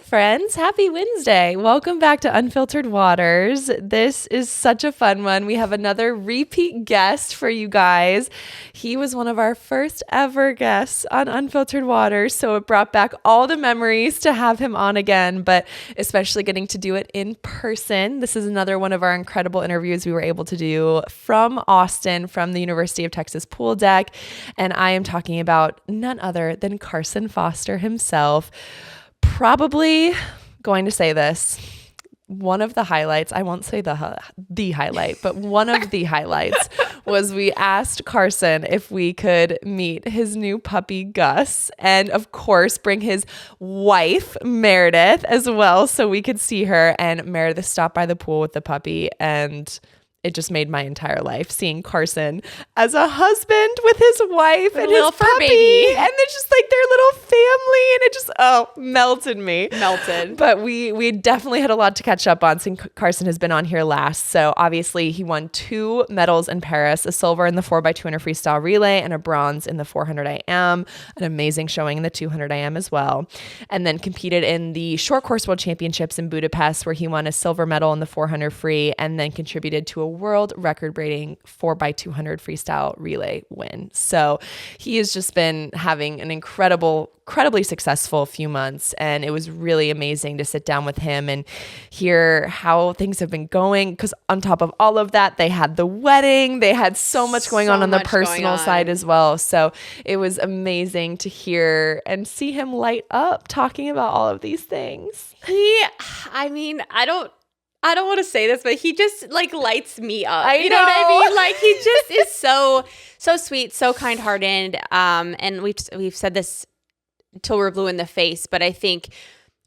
friends. Happy Wednesday. Welcome back to Unfiltered Waters. This is such a fun one. We have another repeat guest for you guys. He was one of our first ever guests on Unfiltered Waters, so it brought back all the memories to have him on again, but especially getting to do it in person. This is another one of our incredible interviews we were able to do from Austin, from the University of Texas pool deck, and I am talking about none other than Carson Foster himself. Probably going to say this, one of the highlights, I won't say the highlight, but one of the highlights was we asked Carson if we could meet his new puppy, Gus, and of course bring his wife, Meredith, as well so we could see her. And Meredith stopped by the pool with the puppy, and it just made my entire life seeing Carson as a husband with his wife and his puppy. Baby. And it's just like their little family. And it just, melted me. Melted. But we definitely had a lot to catch up on since Carson has been on here last. So obviously he won 2 medals in Paris, a silver in the 4x200 freestyle relay and a bronze in the 400 IM, an amazing showing in the 200 IM as well. And then competed in the short course world championships in Budapest, where he won a silver medal in the 400 free and then contributed to a world record-breaking 4x200 freestyle relay win. So he has just been having an incredibly successful few months, and it was really amazing to sit down with him and hear how things have been going, because on top of all of that, they had the wedding, they had so much going on the personal side as well. So it was amazing to hear and see him light up talking about all of these things. I don't want to say this, but he just like lights me up. You know what I mean? Like he just is so sweet, so kind-hearted. And we've said this till we're blue in the face, but I think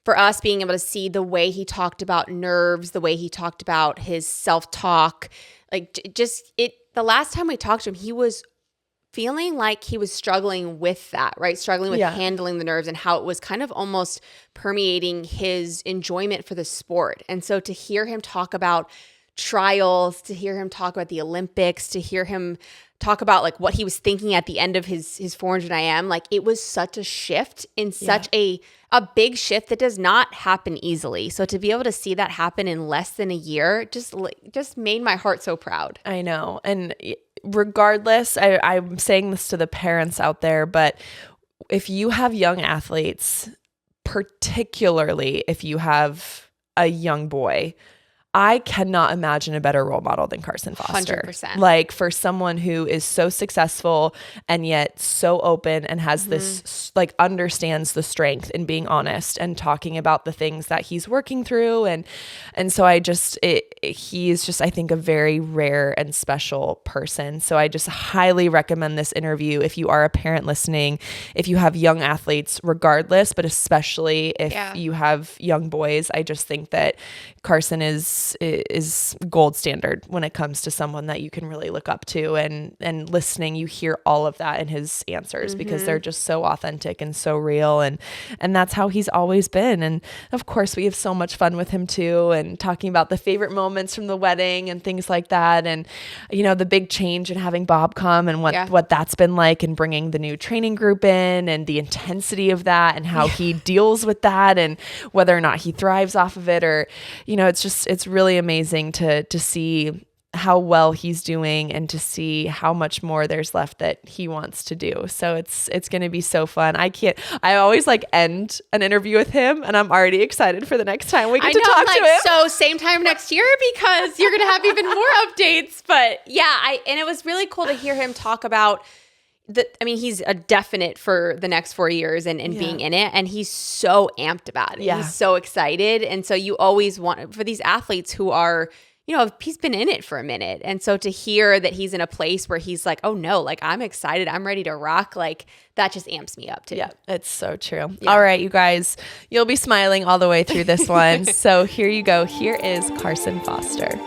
for us being able to see the way he talked about nerves, the way he talked about his self-talk, like the last time we talked to him, he was feeling like he was struggling with that, right? Struggling with handling the nerves and how it was kind of almost permeating his enjoyment for the sport. And so to hear him talk about trials, to hear him talk about the Olympics, to hear him talk about like what he was thinking at the end of his 400 IM, like it was such a shift in such a big shift that does not happen easily. So to be able to see that happen in less than a year just made my heart so proud. I know. And regardless, I'm saying this to the parents out there, but if you have young athletes, particularly if you have a young boy, I cannot imagine a better role model than Carson Foster. 100%. Like for someone who is so successful and yet so open and has this, like understands the strength in being honest and talking about the things that he's working through. And so he is just, I think, a very rare and special person. So I just highly recommend this interview if you are a parent listening, if you have young athletes regardless, but especially if you have young boys. I just think that Carson is gold standard when it comes to someone that you can really look up to, and listening, you hear all of that in his answers because they're just so authentic and so real, and that's how he's always been. And of course we have so much fun with him too, and talking about the favorite moments from the wedding and things like that, and the big change in having Bob come and what that's been like, and bringing the new training group in and the intensity of that and how he deals with that and whether or not he thrives off of it, or it's really amazing to see how well he's doing and to see how much more there's left that he wants to do. So it's going to be so fun. I always like end an interview with him and I'm already excited for the next time we get to talk to him. So same time next year, because you're going to have even more updates. But and it was really cool to hear him talk about he's a definite for the next 4 years and being in it. And he's so amped about it. Yeah. He's so excited. And so you always want, for these athletes who are, he's been in it for a minute. And so to hear that he's in a place where he's like, oh no, like I'm excited, I'm ready to rock, like that just amps me up too. Yeah, it's so true. Yeah. All right, you guys, you'll be smiling all the way through this one. So here you go. Here is Carson Foster.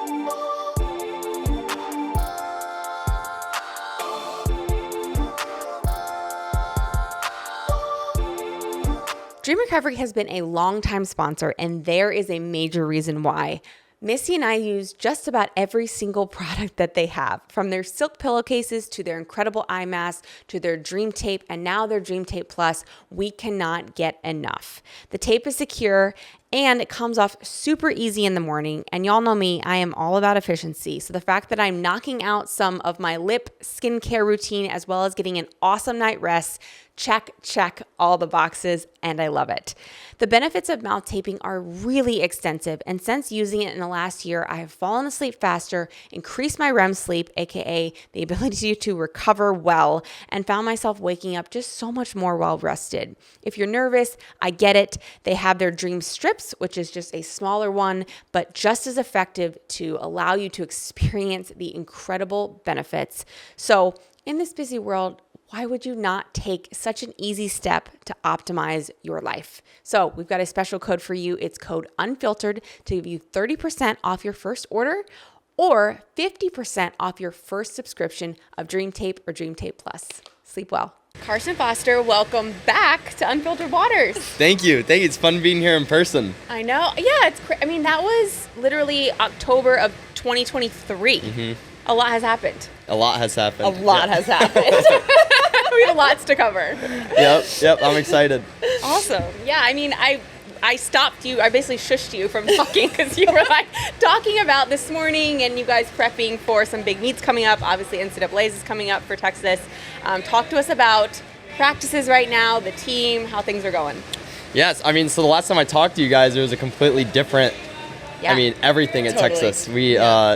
Dream Recovery has been a longtime sponsor, and there is a major reason why. Missy and I use just about every single product that they have, from their silk pillowcases to their incredible eye mask to their Dream Tape and now their Dream Tape Plus. We cannot get enough. The tape is secure and it comes off super easy in the morning. And y'all know me, I am all about efficiency. So the fact that I'm knocking out some of my lip skincare routine as well as getting an awesome night rest, check all the boxes, and I love it. The benefits of mouth taping are really extensive, and since using it in the last year, I have fallen asleep faster, increased my REM sleep, aka the ability to recover well, and found myself waking up just so much more well rested. If you're nervous, I get it. They have their Dream Strips, which is just a smaller one, but just as effective to allow you to experience the incredible benefits. So in this busy world, why would you not take such an easy step to optimize your life? So we've got a special code for you. It's code Unfiltered to give you 30% off your first order or 50% off your first subscription of Dream Tape or Dream Tape Plus. Sleep well. Carson Foster, welcome back to Unfiltered Waters. Thank you. It's fun being here in person. I know. Yeah, I mean, that was literally October of 2023. Mm-hmm. A lot has happened. A lot has happened. Has happened. We have lots to cover. Yep. I'm excited. Awesome. Yeah, I mean, I stopped you. I basically shushed you from talking because you were like talking about this morning and you guys prepping for some big meets coming up. Obviously, NCAA's is coming up for Texas. Talk to us about practices right now, the team, how things are going. Yes. I mean, so the last time I talked to you guys, it was a completely different everything at Texas.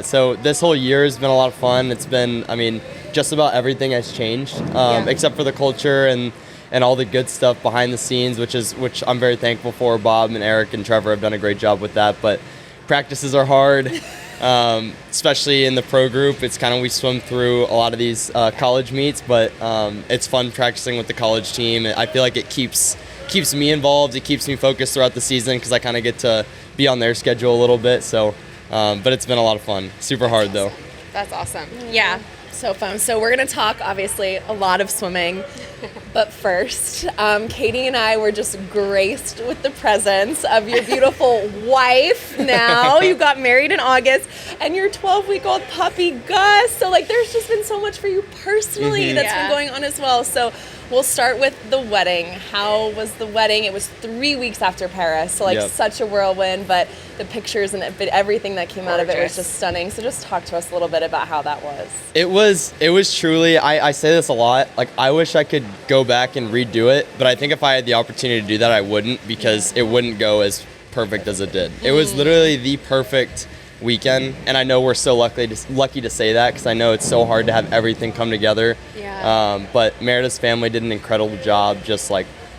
So this whole year has been a lot of fun. It's been, just about everything has changed, except for the culture and all the good stuff behind the scenes, which I'm very thankful for. Bob and Eric and Trevor have done a great job with that. But practices are hard, especially in the pro group. It's kind of, we swim through a lot of these college meets, but it's fun practicing with the college team. I feel like it keeps me involved. It keeps me focused throughout the season because I kind of get to be on their schedule a little bit. So, but it's been a lot of fun. Super hard though. That's awesome. Yeah. So fun. So we're going to talk, obviously, a lot of swimming. But first, Katie and I were just graced with the presence of your beautiful wife now. You got married in August, and your 12-week-old puppy, Gus. So, there's just been so much for you personally that's been going on as well. So we'll start with the wedding. How was the wedding? It was 3 weeks after Paris, so such a whirlwind, but the pictures and everything that came out of it was just stunning. So just talk to us a little bit about how that was. It was truly, I say this a lot, I wish I could go back and redo it, but I think if I had the opportunity to do that, I wouldn't, because it wouldn't go as perfect as it did. It was literally the perfect weekend, and I know we're so lucky to say that, because I know it's so hard to have everything come together. But Meredith's family did an incredible job, just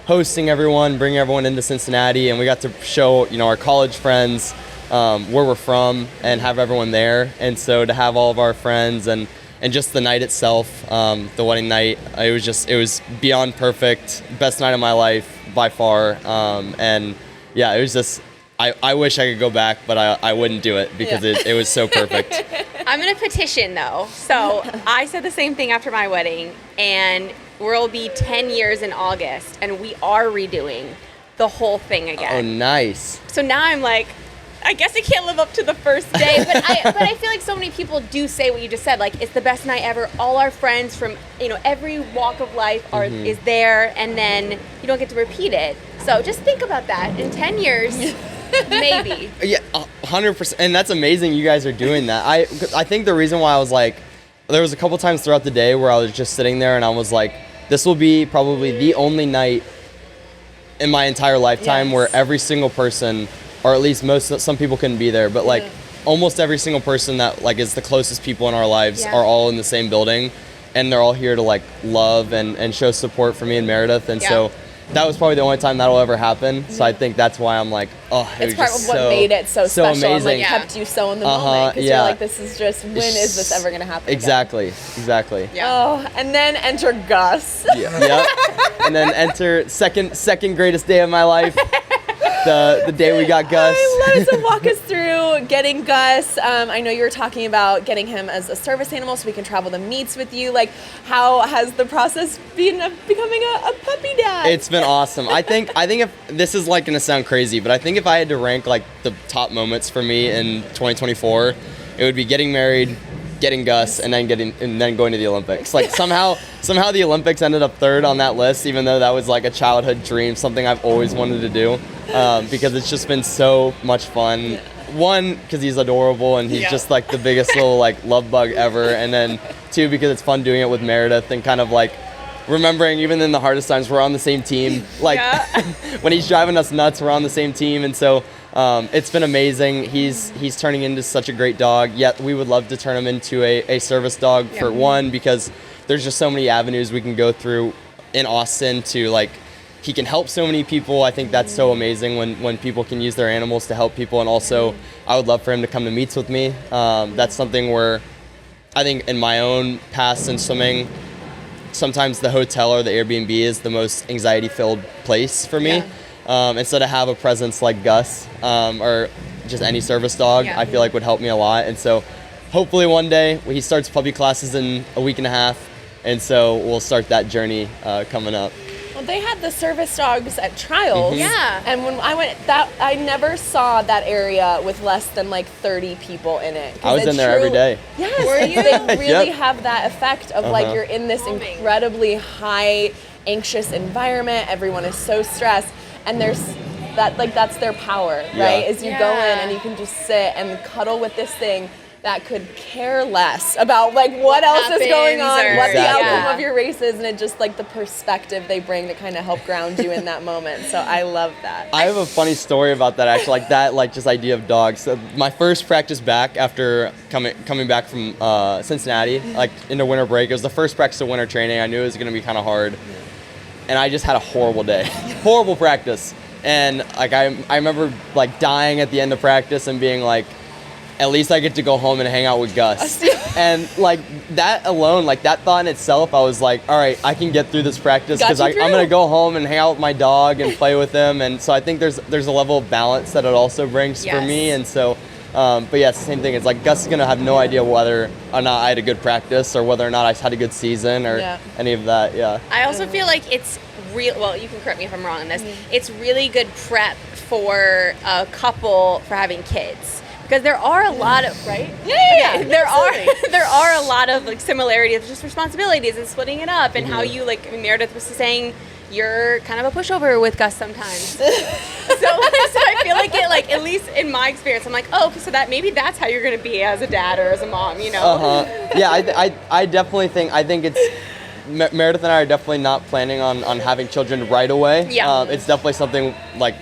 hosting everyone, bringing everyone into Cincinnati, and we got to show our college friends where we're from and have everyone there. And so to have all of our friends and just the night itself, the wedding night, it was beyond perfect, best night of my life by far. And yeah, it was just, I wish I could go back, but I wouldn't do it because it was so perfect. I'm going to petition, though. So I said the same thing after my wedding, and we'll be 10 years in August, and we are redoing the whole thing again. Oh, nice. So now I'm like, I guess I can't live up to the first day, but I feel like so many people do say what you just said, it's the best night ever. All our friends from every walk of life is there, and then you don't get to repeat it. So just think about that in 10 years. Maybe. Yeah, 100%. And that's amazing you guys are doing that. I think the reason why I was there was a couple times throughout the day where I was just sitting there and I was like, this will be probably the only night in my entire lifetime where every single person, or at least some people couldn't be there, but almost every single person that is the closest people in our lives are all in the same building, and they're all here to love and show support for me and Meredith. And so that was probably the only time that'll ever happen. So I think that's why I'm it's part of what made it so special amazing. And kept you so in the moment, because you're this is just, when is this ever going to happen Exactly. Yeah. Oh, and then enter Gus. Yep. And then enter second greatest day of my life. the day we got Gus. So walk us through getting Gus. I know you were talking about getting him as a service animal so we can travel to meets with you. Like, how has the process been of becoming a puppy dad? It's been awesome. I think if this is like gonna sound crazy, but I think if I had to rank like the top moments for me in 2024, it would be getting married, getting Gus, and then going to the Olympics. Like somehow the Olympics ended up third on that list, even though that was like a childhood dream, something I've always wanted to do, because it's just been so much fun. Yeah. One, because he's adorable and he's just like the biggest little like love bug ever, and then two, because it's fun doing it with Meredith and kind of like remembering even in the hardest times we're on the same team. Like when he's driving us nuts, we're on the same team, and so it's been amazing. He's turning into such a great dog. Yet we would love to turn him into a service dog for one, because there's just so many avenues we can go through in Austin to like. He can help so many people. I think that's so amazing when people can use their animals to help people. And also, I would love for him to come to meets with me. That's something where I think in my own past in swimming, sometimes the hotel or the Airbnb is the most anxiety-filled place for me. And so to have a presence like Gus or just any service dog, I feel like would help me a lot. And so hopefully one day he starts puppy classes in a week and a half. And so we'll start that journey coming up. Well, they had the service dogs at trials. Yeah. And when I went, I never saw that area with less than like 30 people in it. I was in there every day. Yes. Were you? They really have that effect of like you're in this incredibly high, anxious environment. Everyone is so stressed. And there's that, like, that's their power, right? Is you go in and you can just sit and cuddle with this thing that could care less about like what else is going on, what the outcome of your race is, and it just like the perspective they bring to kind of help ground you in that moment. So I love that. I have a funny story about that actually, like that, like just idea of dogs. So my first practice back after coming back from Cincinnati, like into winter break, it was the first practice of winter training. I knew it was gonna be kind of hard, and I just had a horrible day, horrible practice, and like I remember like dying at the end of practice and being like, at least I get to go home and hang out with Gus. And like that alone, like that thought in itself, I was like, all right, I can get through this practice because I'm going to go home and hang out with my dog and play with him. And so I think there's a level of balance that it also brings for me. And so, but yeah, it's the same thing. It's like Gus is going to have no idea whether or not I had a good practice or whether or not I had a good season or any of that. Yeah. I also feel like it's real. Well, you can correct me if I'm wrong on this. It's really good prep for a couple for having kids. Because there are a lot of there are a lot of like similarities, just responsibilities and splitting it up, and how you like. I mean, Meredith was saying you're kind of a pushover with Gus sometimes. so I feel like it, like at least in my experience, I'm like, oh, okay, so that maybe that's how you're going to be as a dad or as a mom, you know? Yeah, I definitely think it's. Meredith and I are definitely not planning on having children right away. Yeah, it's definitely something like.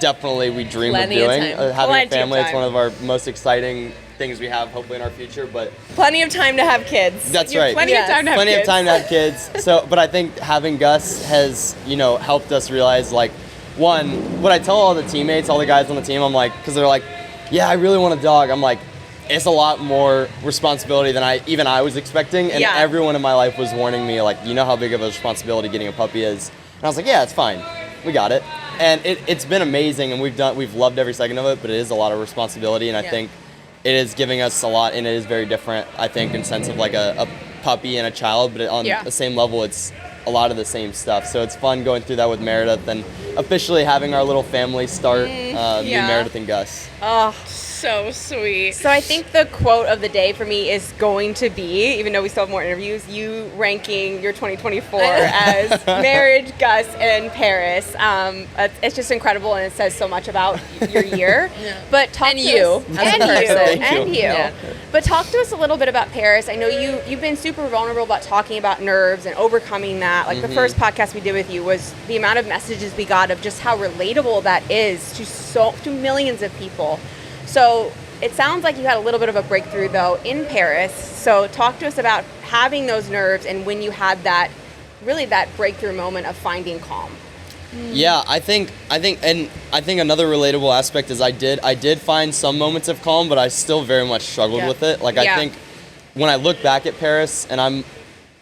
Definitely we dream of doing. Having a family, it's one of our most exciting things we have hopefully in our future, but plenty of time to have kids. That's right. Plenty of time to have kids. So, but I think having Gus has, helped us realize like, one, what I tell all the teammates, all the guys on the team, I'm like, because they're like, yeah, I really want a dog. I'm like, it's a lot more responsibility than I was expecting, and everyone in my life was warning me like, you know how big of a responsibility getting a puppy is, and I was like, yeah, it's fine, we got it. And it's been amazing, and we've loved every second of it, but it is a lot of responsibility, and I think it is giving us a lot, and it is very different, I think, in sense of like a puppy and a child, but on the same level, it's a lot of the same stuff. So it's fun going through that with Meredith and officially having our little family start, me, Meredith, and Gus. Oh, so sweet. So I think the quote of the day for me is going to be, even though we still have more interviews, you ranking your 2024 as marriage, Gus, and Paris. It's just incredible, and it says so much about your year. But talk to us, and you. Yeah. But talk to us a little bit about Paris. I know you've been super vulnerable about talking about nerves and overcoming that. Like the first podcast we did with you was the amount of messages we got of just how relatable that is to millions of people. So it sounds like you had a little bit of a breakthrough though in Paris. So talk to us about having those nerves and when you had that breakthrough moment of finding calm. Yeah, I think another relatable aspect is I did find some moments of calm, but I still very much struggled with it. Like I think when I look back at Paris, and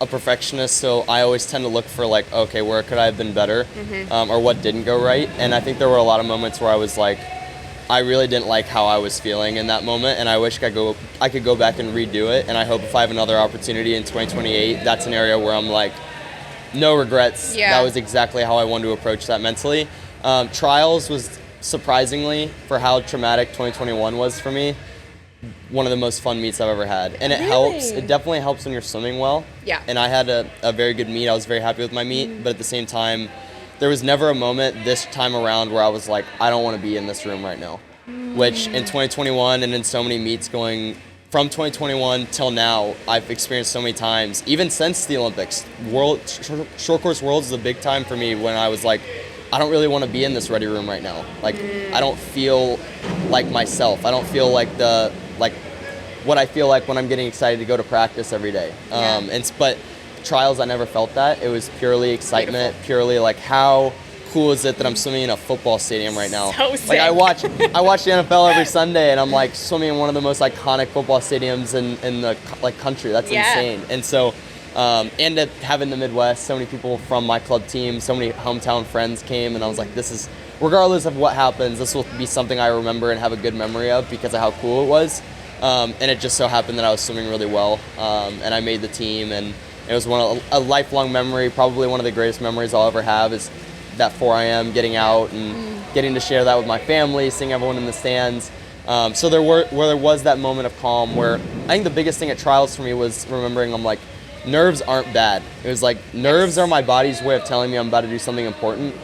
a perfectionist, so I always tend to look for like, okay, where could I have been better, or what didn't go right. And I think there were a lot of moments where I was like, I really didn't like how I was feeling in that moment, and I wish I could go back and redo it. And I hope if I have another opportunity in 2028, that's an area where I'm like, no regrets. Yeah. That was exactly how I wanted to approach that mentally. Trials was surprisingly, for how traumatic 2021 was for me, one of the most fun meets I've ever had. And it helps. It definitely helps when you're swimming well. Yeah. And I had a very good meet. I was very happy with my meet. But at the same time, there was never a moment this time around where I was like, I don't want to be in this room right now. Which in 2021 and in so many meets going from 2021 till now, I've experienced so many times. Even since the Olympics, short course worlds is a big time for me when I was like, I don't really want to be in this ready room right now. Like, I don't feel like myself. I don't feel like what I feel like when I'm getting excited to go to practice every day. But trials, I never felt that. It was purely excitement, purely like, how cool is it that I'm swimming in a football stadium right now? So sick. Like I watch the NFL every Sunday, and I'm like swimming in one of the most iconic football stadiums in the country. That's insane. And so. And having the Midwest, so many people from my club team, so many hometown friends came, and I was like, this is, regardless of what happens, this will be something I remember and have a good memory of because of how cool it was. And it just so happened that I was swimming really well, and I made the team, and it was a lifelong memory. Probably one of the greatest memories I'll ever have is that 4 a.m. getting out and getting to share that with my family, seeing everyone in the stands. So there was that moment of calm where I think the biggest thing at trials for me was remembering I'm like, nerves aren't bad. It was like, nerves are my body's way of telling me I'm about to do something important.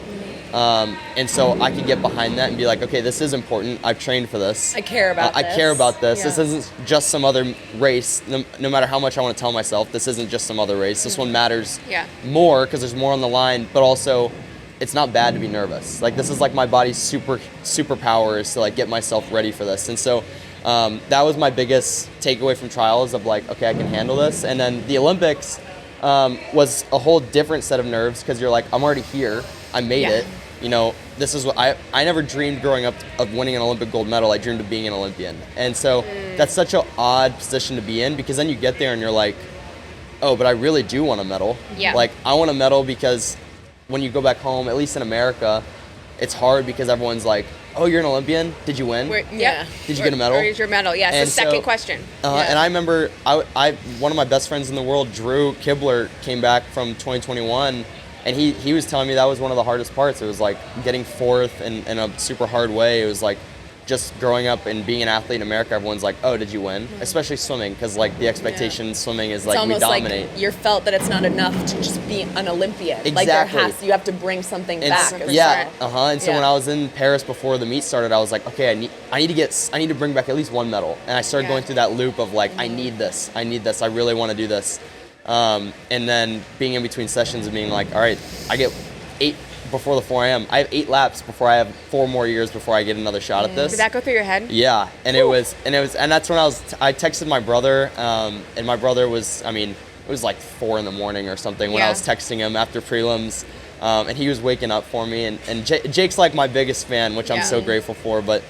And so I could get behind that and be like, okay, this is important. I've trained for this. I care about this. I care about this. Yeah. This isn't just some other race. No matter how much I want to tell myself, this isn't just some other race. This one matters more because there's more on the line, but also it's not bad to be nervous. Like, this is like my body's superpower is to like get myself ready for this. And so that was my biggest takeaway from trials of like, okay, I can handle this. And then the Olympics was a whole different set of nerves because you're like, I'm already here. I made it. You know, this is what I never dreamed growing up of winning an Olympic gold medal. I dreamed of being an Olympian. And so that's such an odd position to be in because then you get there and you're like, oh, but I really do want a medal. Yeah. Like, I want a medal because when you go back home, at least in America, it's hard because everyone's like, oh, you're an Olympian? Did you win? Did you get a medal? Where's your medal? Yeah, it's the second question. And I remember one of my best friends in the world, Drew Kibler, came back from 2021, and he was telling me that was one of the hardest parts. It was like getting fourth in a super hard way. It was like just growing up and being an athlete in America, everyone's like, oh, did you win? Especially swimming, because like the expectation in swimming is like we dominate. Like you're felt that it's not enough to just be an Olympian. Exactly. Like you have to bring something back. And so when I was in Paris before the meet started, I was like, okay, I need to bring back at least one medal. And I started going through that loop of like, I need this, I really want to do this. And then being in between sessions and being like, all right, I get 8 before the 4 a.m. I have 8 laps before I have 4 more years before I get another shot at this. Did that go through your head? Yeah, and it was, and that's when I texted my brother, and my brother was, it was like 4 a.m. or something when I was texting him after prelims, and he was waking up for me, and Jake's like my biggest fan, which I'm so grateful for, but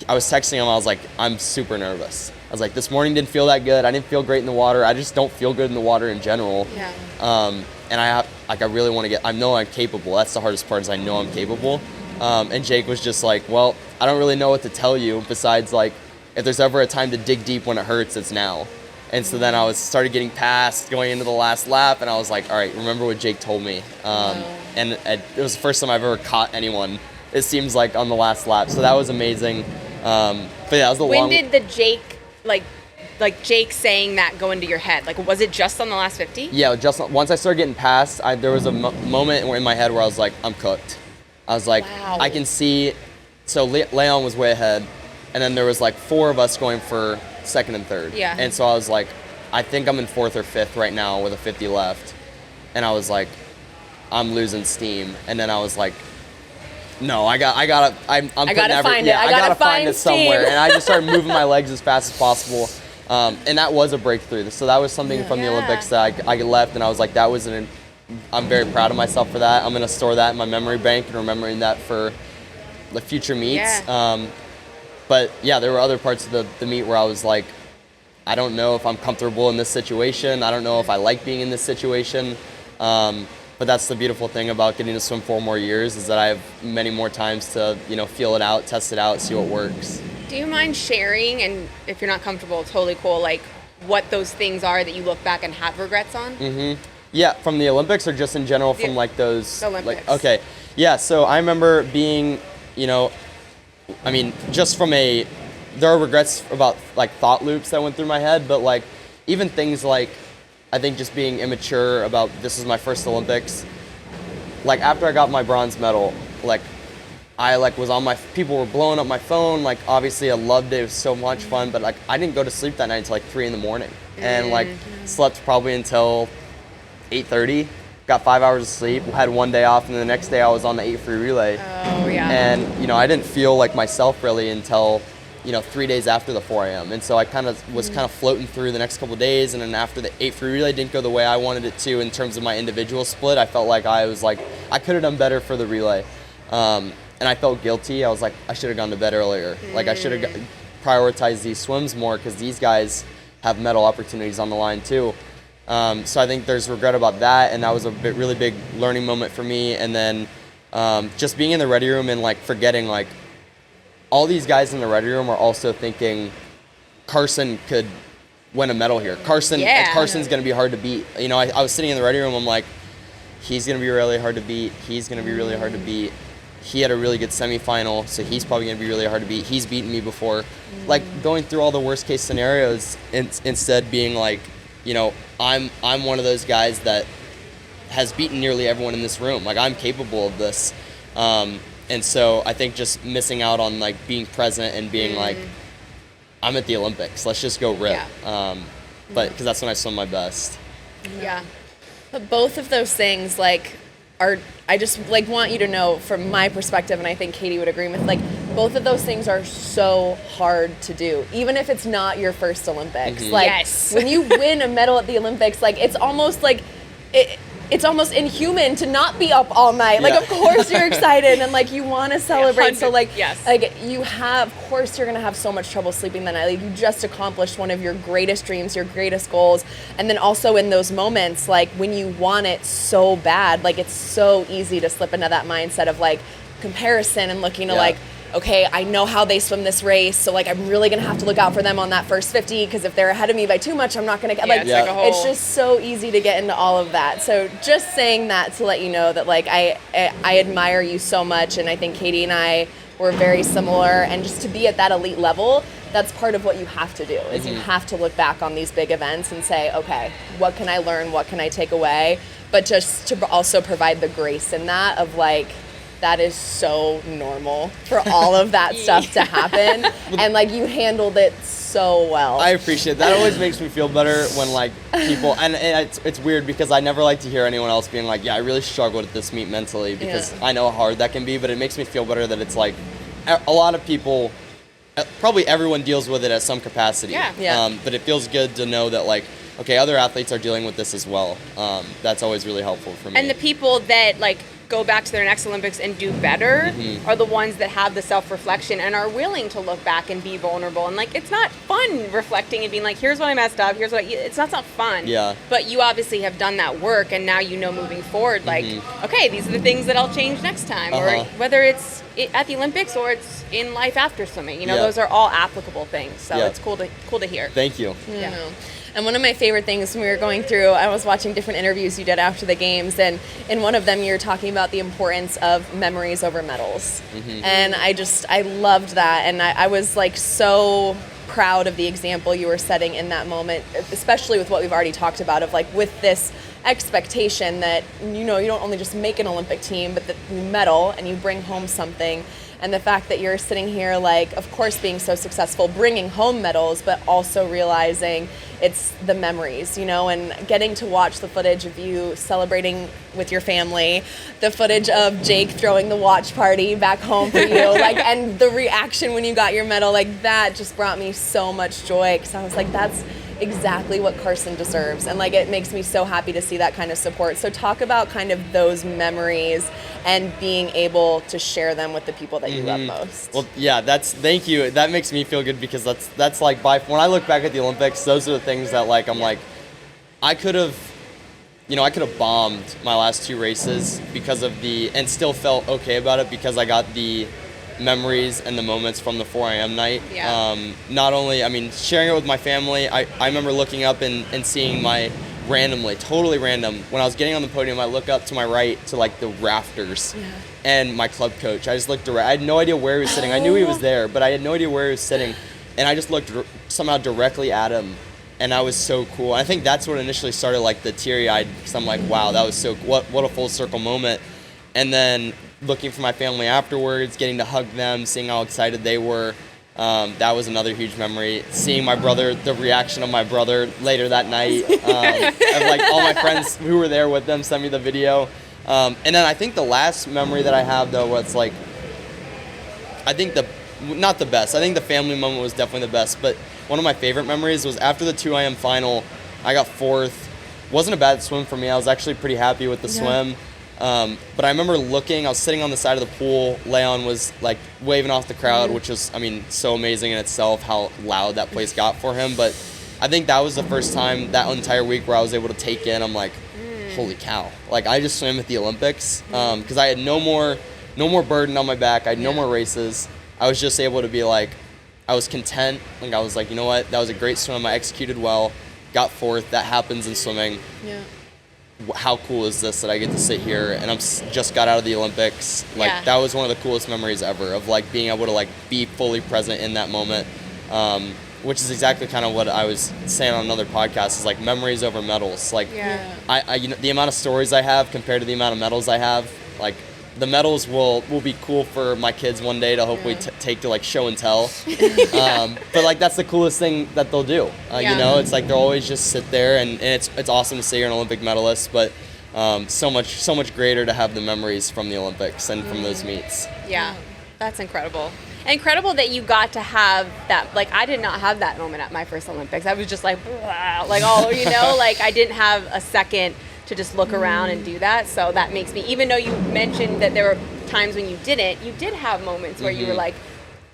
I was texting him, I was like, I'm super nervous. I was like, this morning didn't feel that good. I didn't feel great in the water. I just don't feel good in the water in general. Yeah. And I really want to I know I'm capable. That's the hardest part is I know I'm capable. And Jake was just like, well, I don't really know what to tell you besides like, if there's ever a time to dig deep when it hurts, it's now. And so then I started getting past going into the last lap, and I was like, all right, remember what Jake told me. And it was the first time I've ever caught anyone, it seems like, on the last lap. So that was amazing. But yeah, that was the When did the Jake, like Jake saying that go into your head? Like, was it just on the last 50? Yeah, just once I started getting past, there was a moment in my head where I was like, I'm cooked. I was like, wow. I can see. So Leon was way ahead, and then there was like 4 of us going for second and third. Yeah. And so I was like, I think I'm in 4th or 5th right now with a 50 left, and I was like, I'm losing steam. And then I was like, no, I gotta find it somewhere. And I just started moving my legs as fast as possible. And that was a breakthrough. So that was something from the Olympics that I left, and I was like, I'm very proud of myself for that. I'm gonna store that in my memory bank and remembering that for the future meets. Yeah. But yeah, there were other parts of the meet where I was like, I don't know if I'm comfortable in this situation. I don't know if I like being in this situation. But that's the beautiful thing about getting to swim 4 more years is that I have many more times to, feel it out, test it out, see what works. Do you mind sharing, and if you're not comfortable, totally cool, like what those things are that you look back and have regrets on? Mm-hmm. Yeah, from the Olympics or just in general from like those? Olympics. Okay. Yeah, so I remember being, just from there are regrets about like thought loops that went through my head, but like even things like, I think just being immature about this is my first Olympics. Like after I got my bronze medal, like I was on people were blowing up my phone. Like obviously I loved it. It was so much fun, but like I didn't go to sleep that night until like 3 a.m. and like slept probably until 8:30. Got 5 hours of sleep, had 1 day off, and the next day I was on the 8 free relay. Oh yeah. And I didn't feel like myself really until 3 days after the 4 a.m. And so I was floating through the next couple of days, and then after the 8 free relay didn't go the way I wanted it to in terms of my individual split, I felt like I could have done better for the relay. And I felt guilty. I was like, I should have gone to bed earlier. Like I should have prioritized these swims more because these guys have medal opportunities on the line too. So I think there's regret about that, and that was a really big learning moment for me. And then just being in the ready room and like forgetting like, all these guys in the ready room are also thinking Carson could win a medal here. Carson's going to be hard to beat. I was sitting in the ready room. I'm like, he's going to be really hard to beat. He's going to be really hard to beat. He had a really good semifinal, so he's probably going to be really hard to beat. He's beaten me before. Like going through all the worst case scenarios instead being like, I'm one of those guys that has beaten nearly everyone in this room. Like I'm capable of this. And so I think just missing out on like being present and being like, I'm at the Olympics. Let's just go rip. Yeah. But because that's when I swim my best. Yeah. But both of those things I just like want you to know from my perspective, and I think Katie would agree with, like both of those things are so hard to do, even if it's not your first Olympics. Mm-hmm. Like Yes. when you win a medal at the Olympics, like it's almost like it's almost inhuman to not be up all night. Like, Yeah. of course you're excited and like you want to celebrate. So like, yes. like of course you're gonna have so much trouble sleeping that night. Like you just accomplished one of your greatest dreams, your greatest goals. And then also in those moments, like when you want it so bad, like it's so easy to slip into that mindset of like comparison and looking to like, okay, I know how they swim this race, so like I'm really gonna have to look out for them on that first 50 because if they're ahead of me by too much, I'm not gonna get it's just so easy to get into all of that. So just saying that to let you know that like I admire you so much, and I think Katie and I were very similar, and just to be at that elite level, that's part of what you have to do is you have to look back on these big events and say, okay, what can I learn? What can I take away? But just to also provide the grace in that of like, that is so normal for all of that stuff to happen. And like you handled it so well. I appreciate that. That always makes me feel better when like people, and it's weird because I never like to hear anyone else being like, yeah, I really struggled at this meet mentally because I know how hard that can be, but it makes me feel better that it's like a lot of people, probably everyone deals with it at some capacity. But it feels good to know that like, okay, other athletes are dealing with this as well. That's always really helpful for me. And the people that like go back to their next Olympics and do better are the ones that have the self-reflection and are willing to look back and be vulnerable. And like, it's not fun reflecting and being like, here's what I messed up, here's what it's not fun. Yeah. But you obviously have done that work, and now you know moving forward, like, okay, these are the things that I'll change next time. Or whether it's at the Olympics or it's in life after swimming, those are all applicable things. So it's cool to hear. Thank you. Yeah. And one of my favorite things when we were going through, I was watching different interviews you did after the games, and in one of them you were talking about the importance of memories over medals. And I loved that, and I was like so proud of the example you were setting in that moment, especially with what we've already talked about of like with this expectation that you don't only just make an Olympic team, but that you medal and you bring home something. And the fact that you're sitting here, like, of course, being so successful, bringing home medals, but also realizing it's the memories, and getting to watch the footage of you celebrating with your family, the footage of Jake throwing the watch party back home for you, like, and the reaction when you got your medal, like, that just brought me so much joy, because I was like, exactly what Carson deserves. And like, it makes me so happy to see that kind of support. So talk about kind of those memories and being able to share them with the people that you love most. Well, yeah, thank you. That makes me feel good because that's like, when I look back at the Olympics, those are the things that like, I'm like, I could have bombed my last 2 races because of and still felt okay about it because I got the memories and the moments from the 4 a.m. night. Yeah. Not only, I mean, sharing it with my family, I remember looking up and seeing totally random, when I was getting on the podium, I look up to my right to like the rafters and my club coach. I just looked around. I had no idea where he was sitting. I knew he was there, but I had no idea where he was sitting. And I just looked somehow directly at him. And that was so cool. I think that's what initially started like the teary-eyed, because I'm like, wow, that was so, what a full circle moment. And then looking for my family afterwards, getting to hug them, seeing how excited they were. That was another huge memory. Seeing my brother, the reaction of my brother later that night. Of like all my friends who were there with them sent me the video. And then I think the last memory that I have though, was like, not the best. I think the family moment was definitely the best, but one of my favorite memories was after the 2 a.m. final, I got 4th. Wasn't a bad swim for me. I was actually pretty happy with the swim. But I remember I was sitting on the side of the pool. Leon was like waving off the crowd, which was, I mean, so amazing in itself how loud that place got for him. But I think that was the first time that entire week where I was able to take in, I'm like, holy cow. Like I just swam at the Olympics because I had no more burden on my back. I had no more races. I was just able to be like, I was content. Like I was like, you know what? That was a great swim. I executed well, got 4th. That happens in swimming. Yeah. How cool is this that I get to sit here and just got out of the Olympics. Like that was one of the coolest memories ever of like being able to like be fully present in that moment. Which is exactly kind of what I was saying on another podcast is like memories over medals. Like I the amount of stories I have compared to the amount of medals I have, like the medals will be cool for my kids one day to hopefully take to like show and tell. But like that's the coolest thing that they'll do. You know, it's like they'll always just sit there and it's awesome to say you're an Olympic medalist, but so much greater to have the memories from the Olympics and from those meets. Yeah, that's incredible. Incredible that you got to have that. Like I did not have that moment at my first Olympics. I was just like, like all, you know, like I didn't have a second to just look around and do that. So that makes me, even though you mentioned that there were times when you did have moments where you were like,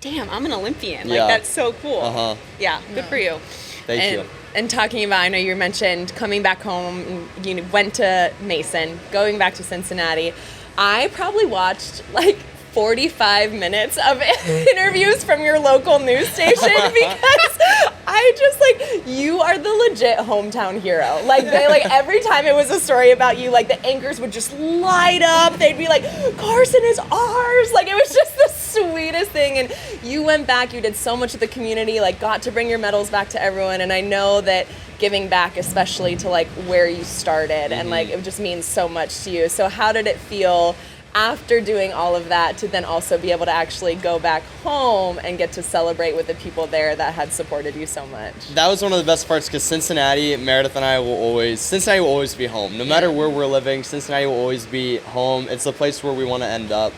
damn, I'm an Olympian. Like that's so cool. Yeah, good for you. Thank you. And talking about, I know you mentioned coming back home, you went to Mason, going back to Cincinnati. I probably watched like 45 minutes of interviews from your local news station because I just like, you are the legit hometown hero. Like every time it was a story about you, like the anchors would just light up. They'd be like, Carson is ours. Like it was just the sweetest thing. And you went back, you did so much with the community, like got to bring your medals back to everyone. And I know that giving back, especially to like where you started and like, it just means so much to you. So how did it feel after doing all of that to then also be able to actually go back home and get to celebrate with the people there that had supported you so much? That was one of the best parts because Meredith and I Cincinnati will always be home. No matter where we're living, Cincinnati will always be home. It's the place where we want to end up.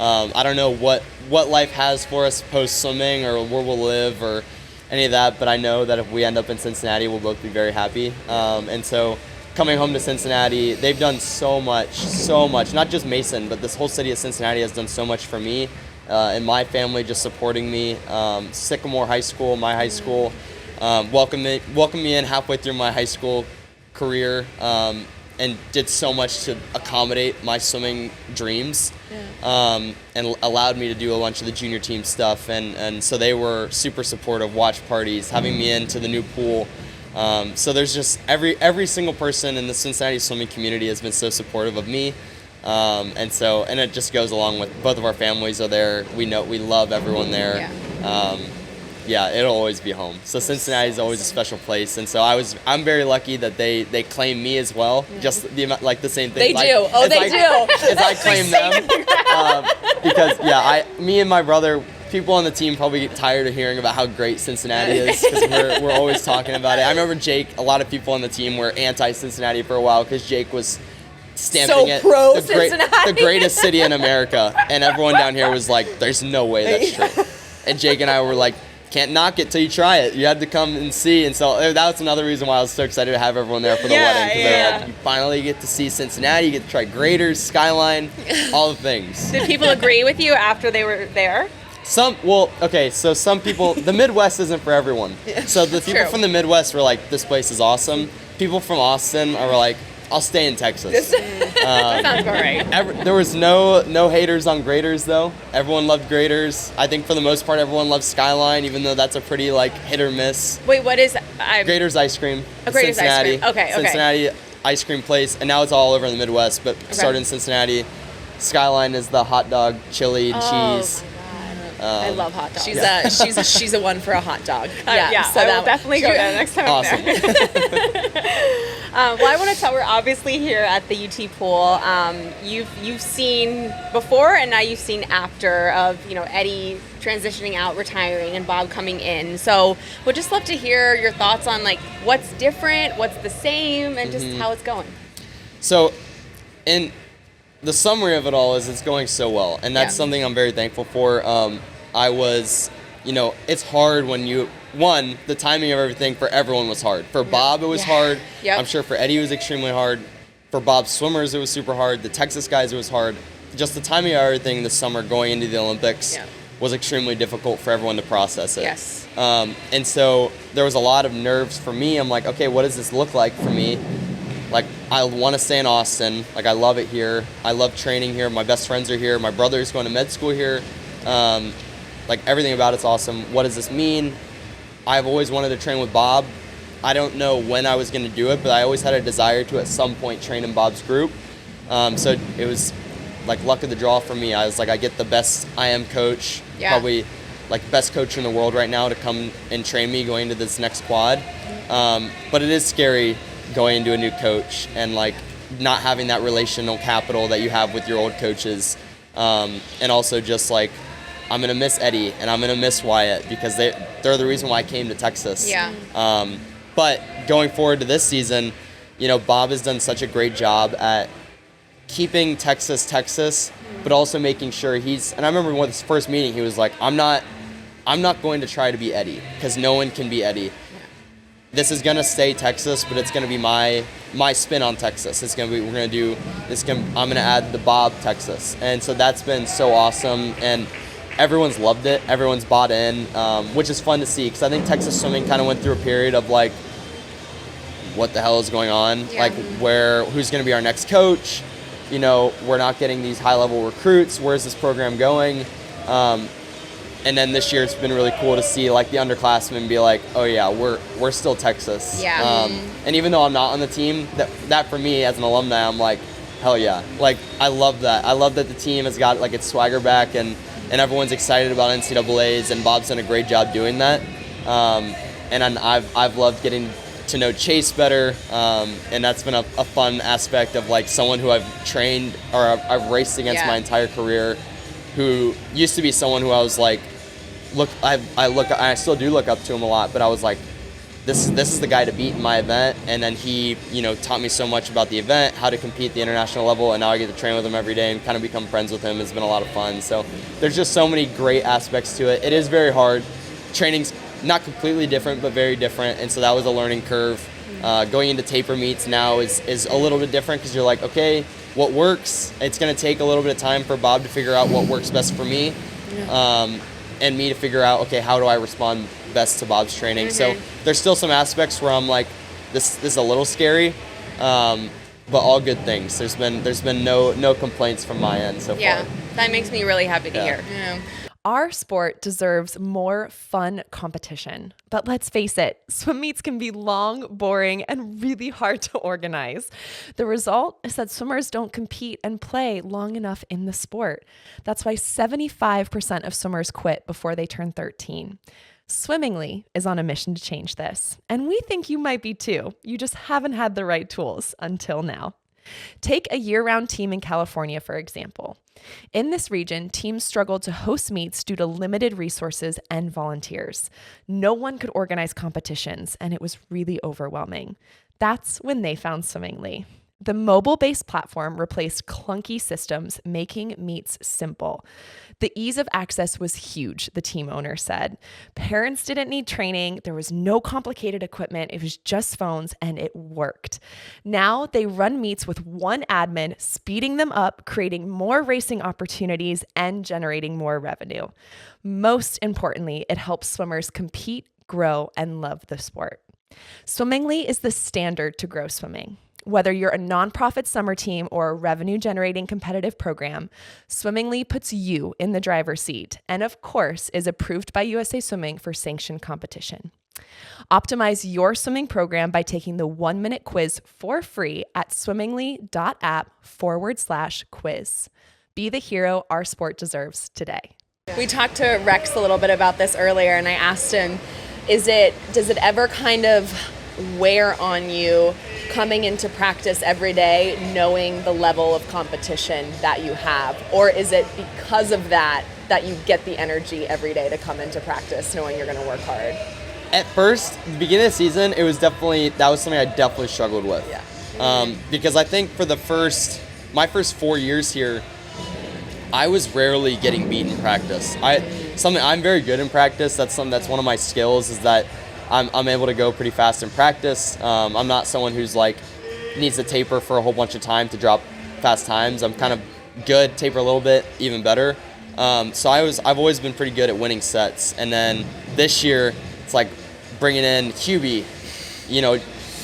I don't know what life has for us post-swimming or where we'll live or any of that, but I know that if we end up in Cincinnati, we'll both be very happy. And so coming home to Cincinnati, they've done so much, not just Mason, but this whole city of Cincinnati has done so much for me and my family, just supporting me. Sycamore High School, my high school, welcomed me in halfway through my high school career and did so much to accommodate my swimming dreams and allowed me to do a bunch of the junior team stuff. And so they were super supportive, watch parties, having me into the new pool. So there's just every single person in the Cincinnati swimming community has been so supportive of me. And it just goes along with both of our families are there. We love everyone there. It'll always be home. So Cincinnati is always a special place. And so I'm very lucky that they claim me as well. Just the same thing. They do. They do. As I claim them. Because me and my brother, people on the team probably get tired of hearing about how great Cincinnati is because we're always talking about it. I remember Jake, a lot of people on the team were anti-Cincinnati for a while because Jake was stamping it the greatest city in America. And everyone down here was like, there's no way that's true. And Jake and I were like, can't knock it till you try it. You had to come and see. And so that's another reason why I was so excited to have everyone there for the wedding. Because they're like, you finally get to see Cincinnati, you get to try Graders, Skyline, all the things. Did people agree with you after they were there? So some people, the Midwest isn't for everyone. So the people from the Midwest were like, this place is awesome. People from Austin are like, I'll stay in Texas. That sounds about right. There was no haters on Graders though. Everyone loved Graders. I think for the most part, everyone loves Skyline, even though that's a pretty like hit or miss. Wait, what is Graders ice cream? Graders Cincinnati. ice cream. Okay. Cincinnati ice cream place, and now it's all over in the Midwest, but started in Cincinnati. Skyline is the hot dog, chili, and cheese. I love hot dogs. She's a one for a hot dog. Yeah, so I will definitely go there next time Awesome. I'm there. Well, I want to tell, we're obviously here at the UT pool. You've seen before, and now you've seen after of Eddie transitioning out, retiring, and Bob coming in. So we'd just love to hear your thoughts on like what's different, what's the same, and just how it's going. So, in the summary of it all is it's going so well, and that's something I'm very thankful for. It's hard when the timing of everything for everyone was hard. For Bob, it was hard. Yep. I'm sure for Eddie, it was extremely hard. For Bob's swimmers, it was super hard. The Texas guys, it was hard. Just the timing of everything this summer going into the Olympics was extremely difficult for everyone to process it. Yes. And so there was a lot of nerves for me. I'm like, okay, what does this look like for me? Like, I want to stay in Austin. Like, I love it here. I love training here. My best friends are here. My brother's going to med school here. Like, everything about it's awesome. What does this mean? I've always wanted to train with Bob. I don't know when I was going to do it, but I always had a desire to at some point train in Bob's group. So it was like luck of the draw for me. I was like, I get the best IM coach, probably like best coach in the world right now to come and train me going into this next quad. But it is scary going into a new coach and like not having that relational capital that you have with your old coaches. And also just like, I'm going to miss Eddie and I'm going to miss Wyatt because they're the reason why I came to Texas. Yeah. But going forward to this season, Bob has done such a great job at keeping Texas, but also making sure and I remember when his first meeting, he was like, I'm not going to try to be Eddie because no one can be Eddie. This is going to stay Texas, but it's going to be my spin on Texas. I'm going to add the Bob Texas. And so that's been so awesome. And everyone's loved it. Everyone's bought in, which is fun to see because I think Texas swimming kind of went through a period of like, what the hell is going on? Yeah. Like who's going to be our next coach? We're not getting these high level recruits. Where's this program going? And then this year it's been really cool to see like the underclassmen be like, oh yeah, we're still Texas. Yeah. And even though I'm not on the team, that for me as an alumni, I'm like, hell yeah. Like I love that. I love that the team has got like its swagger back and everyone's excited about NCAAs and Bob's done a great job doing that. And I've loved getting to know Chase better. And that's been a fun aspect of like someone who I've trained or I've raced against my entire career, who used to be someone who I was like, I still do look up to him a lot, but I was like, this is the guy to beat in my event. And then he, taught me so much about the event, how to compete at the international level, and now I get to train with him every day and kind of become friends with him. It's been a lot of fun. So there's just so many great aspects to it. It is very hard. Training's not completely different, but very different. And so that was a learning curve. Going into taper meets now is a little bit different because you're like, okay, what works? It's going to take a little bit of time for Bob to figure out what works best for me. And me to figure out, okay, how do I respond best to Bob's training? So there's still some aspects where I'm like, this is a little scary, but all good things. There's been no complaints from my end so far. Yeah, that makes me really happy to hear. Yeah. Our sport deserves more fun competition. But let's face it, swim meets can be long, boring, and really hard to organize. The result is that swimmers don't compete and play long enough in the sport. That's why 75% of swimmers quit before they turn 13. Swimmingly is on a mission to change this. And we think you might be too. You just haven't had the right tools until now. Take a year-round team in California, for example. In this region, teams struggled to host meets due to limited resources and volunteers. No one could organize competitions, and it was really overwhelming. That's when they found Swimmingly. The mobile-based platform replaced clunky systems, making meets simple. The ease of access was huge, the team owner said. Parents didn't need training. There was no complicated equipment. It was just phones, and it worked. Now they run meets with one admin, speeding them up, creating more racing opportunities, and generating more revenue. Most importantly, it helps swimmers compete, grow, and love the sport. Swimmingly is the standard to grow swimming. Whether you're a nonprofit summer team or a revenue-generating competitive program, Swimmingly puts you in the driver's seat and, of course, is approved by USA Swimming for sanctioned competition. Optimize your swimming program by taking the 1-minute quiz for free at swimmingly.app/quiz. Be the hero our sport deserves today. We talked to Rex a little bit about this earlier, and I asked him, does it ever kind of wear on you coming into practice every day knowing the level of competition that you have? Or is it because of that you get the energy every day to come into practice knowing you're going to work hard? At first, the beginning of the season, that was something I definitely struggled with. Yeah. Because I think for my first 4 years here, I was rarely getting beat in practice. I'm very good in practice. That's one of my skills, is that I'm able to go pretty fast in practice. I'm not someone who's like needs to taper for a whole bunch of time to drop fast times. I'm kind of good, taper a little bit, even better. So I've always been pretty good at winning sets. And then this year, it's like bringing in QB,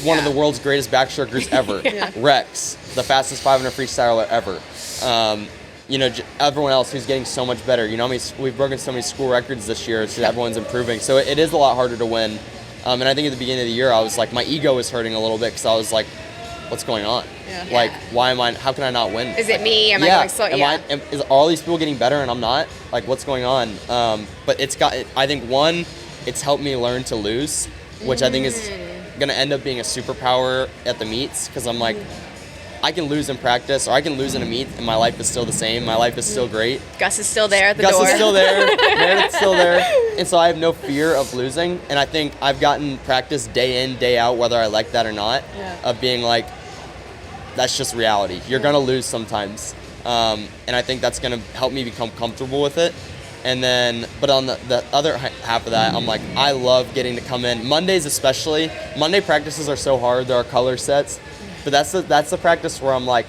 one of the world's greatest backstrokers ever, Rex, the fastest 500 freestyler ever. Everyone else who's getting so much better. We've broken so many school records this year, so everyone's improving. So it is a lot harder to win. And I think at the beginning of the year, I was like, my ego was hurting a little bit because I was like, what's going on? Yeah. Like, how can I not win? Is it me? Am I going slow? Is all these people getting better and I'm not? Like, what's going on? But I think it's helped me learn to lose, which I think is going to end up being a superpower at the meets, because I'm like, I can lose in practice or I can lose in a meet and my life is still the same. My life is still great. Gus is still there at the door. Gus is still there. Meredith's still there. And so I have no fear of losing. And I think I've gotten practice day in, day out, whether I like that or not, of being like, that's just reality. You're going to lose sometimes. And I think that's going to help me become comfortable with it. And then, but on the other half of that, I'm like, I love getting to come in. Mondays especially. Monday practices are so hard. There are color sets. But that's the practice where I'm like,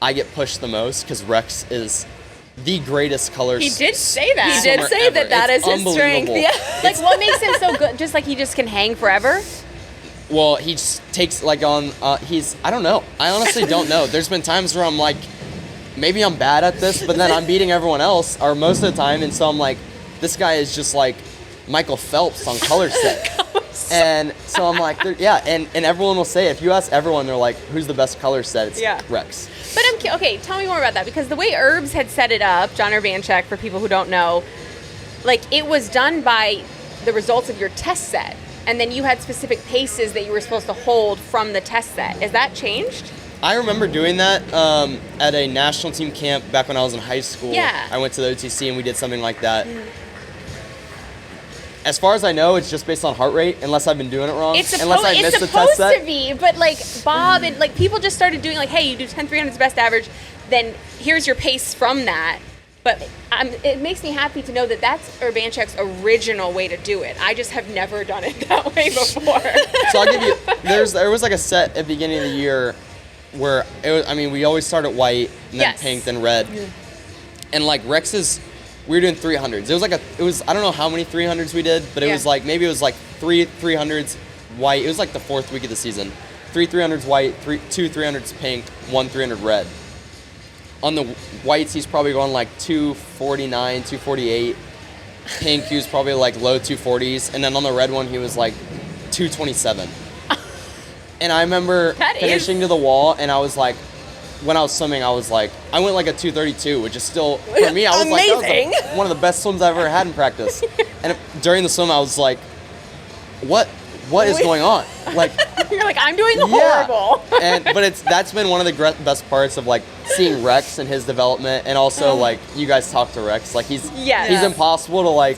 I get pushed the most, because Rex is the greatest color. He did say that. He did say that is his strength. Yeah. Like, what makes him so good? Just like he just can hang forever? Well, he just takes I don't know. I honestly don't know. There's been times where I'm like, maybe I'm bad at this, but then I'm beating everyone else, or most of the time, and so I'm like, this guy is just like Michael Phelps on color set. And so I'm like, and everyone will say, if you ask everyone, they're like, who's the best color set? It's Rex. But okay, tell me more about that, because the way Herbs had set it up, John Urbanchek, for people who don't know, like, it was done by the results of your test set, and then you had specific paces that you were supposed to hold from the test set. Has that changed? I remember doing that at a national team camp back when I was in high school. Yeah. I went to the OTC and we did something like that. As far as I know, it's just based on heart rate, unless I've been doing it wrong. It's supposed to be, but like Bob and like people just started doing like, hey, you do 10-300's best average, then here's your pace from that. But it makes me happy to know that that's Urbanchek's original way to do it. I just have never done it that way before. So I'll give you, there was like a set at the beginning of the year where we always start at white and then pink, then red. Yeah. And like Rex's, we were doing 300s. I don't know how many 300s we did, but it was like, maybe it was like 3 300s white. It was like the 4th week of the season. 3 300s white, 2 300s pink, 1 300 red. On the whites, he's probably going like 249, 248. Pink, he was probably like low 240s. And then on the red one, he was like 227. And I remember finishing to the wall, and I was like, when I was swimming, I was like, I went like a 232, which is still, for me, I was like, that was like one of the best swims I've ever had in practice. And during the swim, I was like, what is going on? Like, you're like, I'm doing horrible. But that's been one of the best parts of like seeing Rex and his development, and also like you guys talk to Rex, like he's impossible to like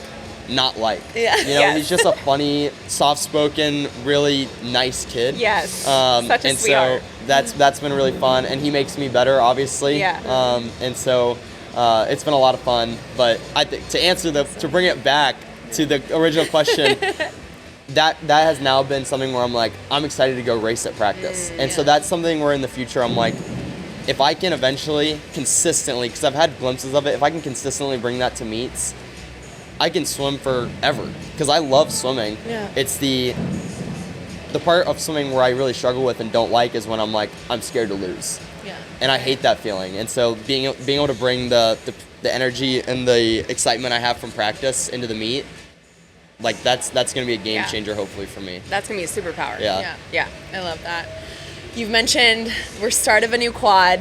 not like. Yeah. He's just a funny, soft-spoken, really nice kid. Yes. Such a sweetheart. that's been really fun, and he makes me better, obviously. Yeah. And so it's been a lot of fun. But I think to bring it back to the original question, that has now been something where I'm like, I'm excited to go race at practice. And so that's something where in the future I'm like, if I can eventually consistently, because I've had glimpses of it, if I can consistently bring that to meets, I can swim forever because I love swimming. Yeah. It's the part of swimming where I really struggle with and don't like is when I'm like, I'm scared to lose. Yeah. And I hate that feeling. And so being able to bring the energy and the excitement I have from practice into the meet, like that's going to be a game changer hopefully for me. That's going to be a superpower. Yeah. Yeah. I love that. You've mentioned we're start of a new quad.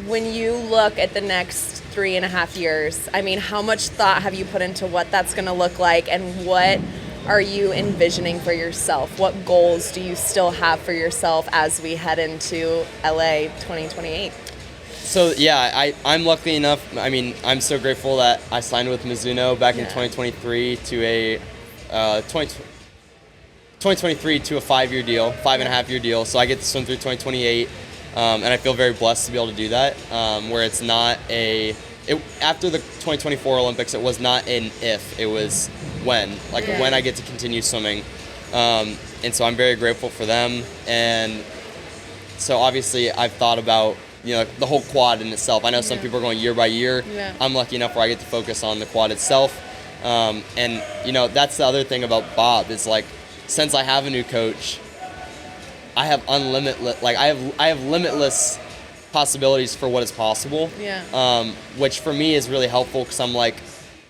When you look at the next 3.5 years, I mean, how much thought have you put into what that's going to look like, and what are you envisioning for yourself? What goals do you still have for yourself as we head into LA 2028? So yeah, I'm lucky enough. I mean, I'm so grateful that I signed with Mizuno back in 2023 to a 2023 to a 5-year deal, 5.5-year deal. So I get to swim through 2028, and I feel very blessed to be able to do that. Where it's not after the 2024 Olympics, it was not an if, it was when, when I get to continue swimming. And so I'm very grateful for them. And so obviously I've thought about, the whole quad in itself. I know some people are going year by year. Yeah. I'm lucky enough where I get to focus on the quad itself. And that's the other thing about Bob is like, since I have a new coach, I have I have limitless possibilities for what is possible. Yeah. Which for me is really helpful because I'm like,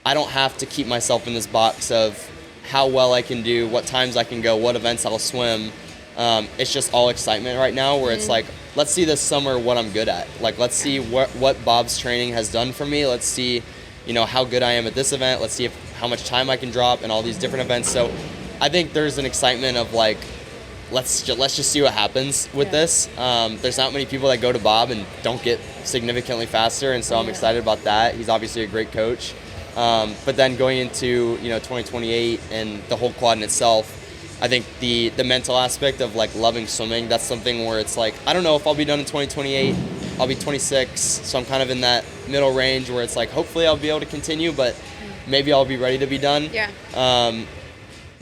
I don't have to keep myself in this box of how well I can do, what times I can go, what events I'll swim. It's just all excitement right now where it's like, let's see this summer what I'm good at. Like, let's see what Bob's training has done for me. Let's see, how good I am at this event. Let's see how much time I can drop in all these different events. So I think there's an excitement of like, let's just see what happens with this. There's not many people that go to Bob and don't get significantly faster, and so I'm excited about that. He's obviously a great coach. But then going into 2028 and the whole quad in itself, I think the mental aspect of like loving swimming, that's something where it's like, I don't know if I'll be done in 2028. I'll be 26, so I'm kind of in that middle range where it's like, hopefully I'll be able to continue, but maybe I'll be ready to be done. Yeah.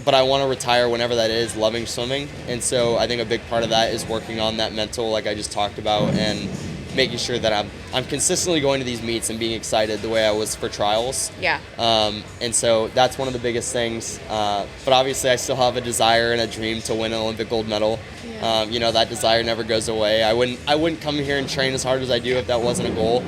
But I want to retire whenever that is, loving swimming. And so I think a big part of that is working on that mental, like I just talked about, and making sure that I'm consistently going to these meets and being excited the way I was for trials. Yeah. And so that's one of the biggest things. But obviously I still have a desire and a dream to win an Olympic gold medal. Yeah. That desire never goes away. I wouldn't come here and train as hard as I do if that wasn't a goal.